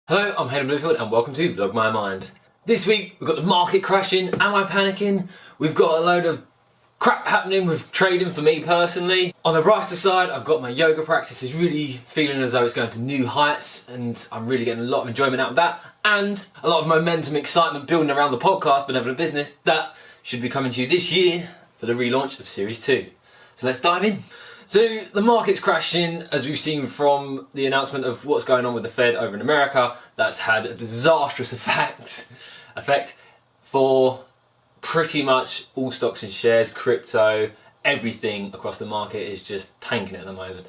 Hello, I'm Hayden.BloomfieldSSLtd and welcome to Vlog My Mind. This week we've got the market crashing. Am I panicking? We've got a load of crap happening with trading for me personally. On the brighter side, I've got my yoga practice is really feeling as though it's going to new heights and I'm really getting a lot of enjoyment out of that, and a lot of momentum, excitement building around the podcast Benevolent Business that should be coming to you this year for the relaunch of Series 2. So let's dive in. So the market's crashing, as we've seen from the announcement of what's going on with the Fed over in America. That's had a disastrous effect for pretty much all stocks and shares, crypto, everything across the market is just tanking at the moment.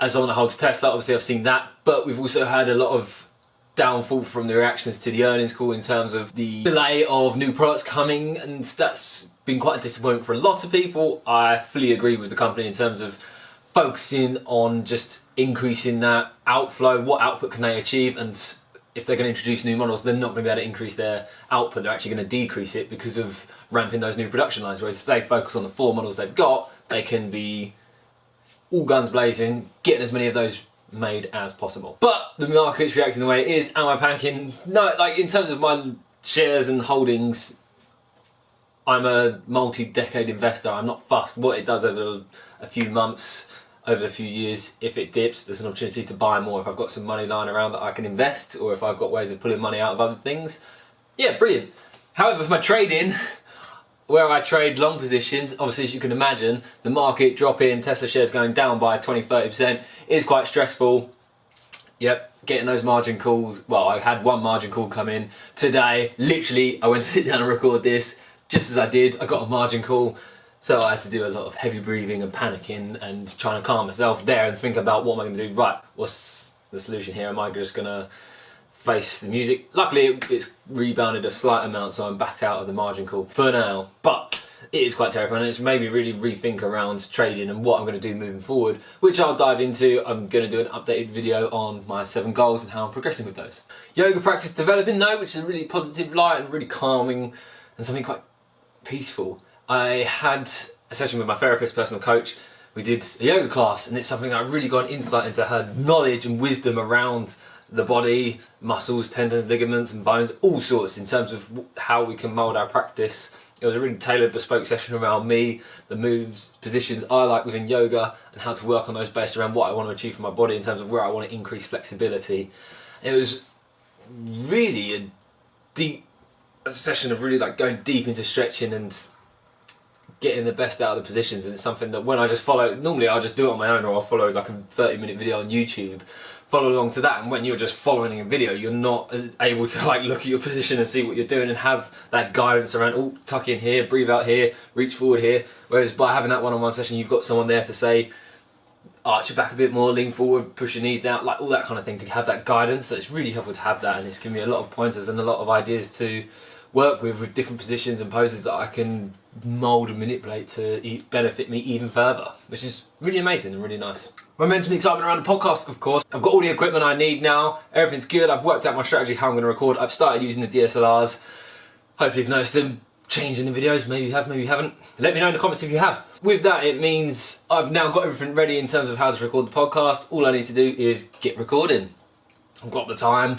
As someone that holds Tesla, obviously I've seen that, but we've also had a lot of downfall from the reactions to the earnings call in terms of the delay of new products coming, and that's been quite a disappointment for a lot of people. I fully agree with the company in terms of focusing on just increasing that outflow. What output can they achieve? And if they're going to introduce new models, they're not going to be able to increase their output. They're actually going to decrease it because of ramping those new production lines. Whereas if they focus on the 4 models they've got, they can be all guns blazing, getting as many of those made as possible. But the market's reacting the way it is. Am I panicking? No, like in terms of my shares and holdings, I'm a multi-decade investor. I'm not fussed what it does over a few months, over a few years. If it dips, there's an opportunity to buy more. If I've got some money lying around that I can invest, or if I've got ways of pulling money out of other things, yeah, brilliant. However, for my trading, where I trade long positions, obviously as you can imagine, the market dropping, Tesla shares going down by 20-30% is quite stressful. Yep, getting those margin calls. Well, I had one margin call come in today. Literally, I went to sit down and record this. Just as I did, I got a margin call. So I had to do a lot of heavy breathing and panicking and trying to calm myself there and think about what am I going to do. Right, what's the solution here? Am I just going to face the music? Luckily, it's rebounded a slight amount, so I'm back out of the margin call for now. But it is quite terrifying. It's made me really rethink around trading and what I'm going to do moving forward, which I'll dive into. I'm going to do an updated video on my 7 goals and how I'm progressing with those. Yoga practice developing though, which is a really positive light and really calming and something quite peaceful. I had a session with my therapist, personal coach. We did a yoga class, and it's something that I really got an insight into her knowledge and wisdom around the body, muscles, tendons, ligaments and bones, all sorts in terms of how we can mould our practice. It was a really tailored, bespoke session around me, the moves, positions I like within yoga, and how to work on those based around what I want to achieve for my body in terms of where I want to increase flexibility. It was really a deep session of really like going deep into stretching and getting the best out of the positions, and it's something that when I just follow, normally I'll just do it on my own, or I'll follow like a 30-minute video on YouTube, follow along to that, and when you're just following a video you're not able to like look at your position and see what you're doing and have that guidance around, oh, tuck in here, breathe out here, reach forward here. Whereas by having that one-on-one session, you've got someone there to say, arch your back a bit more, lean forward, push your knees down, like all that kind of thing, to have that guidance. So it's really helpful to have that, and it's given me a lot of pointers and a lot of ideas to work with different positions and poses that I can mould and manipulate to benefit me even further, which is really amazing and really nice. Momentum, excitement around the podcast, of course. I've got all the equipment I need now. Everything's good. I've worked out my strategy, how I'm going to record. I've started using the DSLRs. Hopefully you've noticed them changing the videos. Maybe you have, maybe you haven't. Let me know in the comments if you have. With that, it means I've now got everything ready in terms of how to record the podcast. All I need to do is get recording. I've got the time.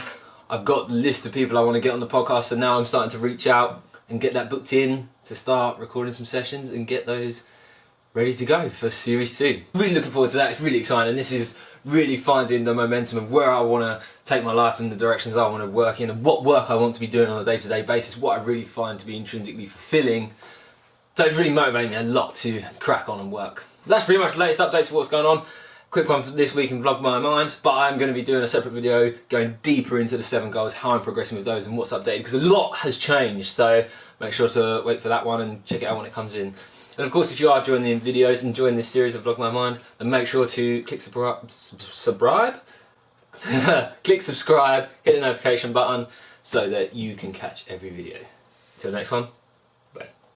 I've got the list of people I want to get on the podcast, so now I'm starting to reach out and get that booked in to start recording some sessions and get those ready to go for Series 2. Really looking forward to that. It's really exciting. This is really finding the momentum of where I want to take my life and the directions I want to work in and what work I want to be doing on a day-to-day basis, what I really find to be intrinsically fulfilling. So it's really motivating me a lot to crack on and work. That's pretty much the latest updates of what's going on. Quick one for this week in Vlog My Mind, but I'm going to be doing a separate video going deeper into the 7 goals, how I'm progressing with those and what's updated, because a lot has changed, so make sure to wait for that one and check it out when it comes in. And of course, if you are enjoying the videos, enjoying this series of Vlog My Mind, then make sure to click subscribe, click subscribe, hit the notification button so that you can catch every video. Till next one.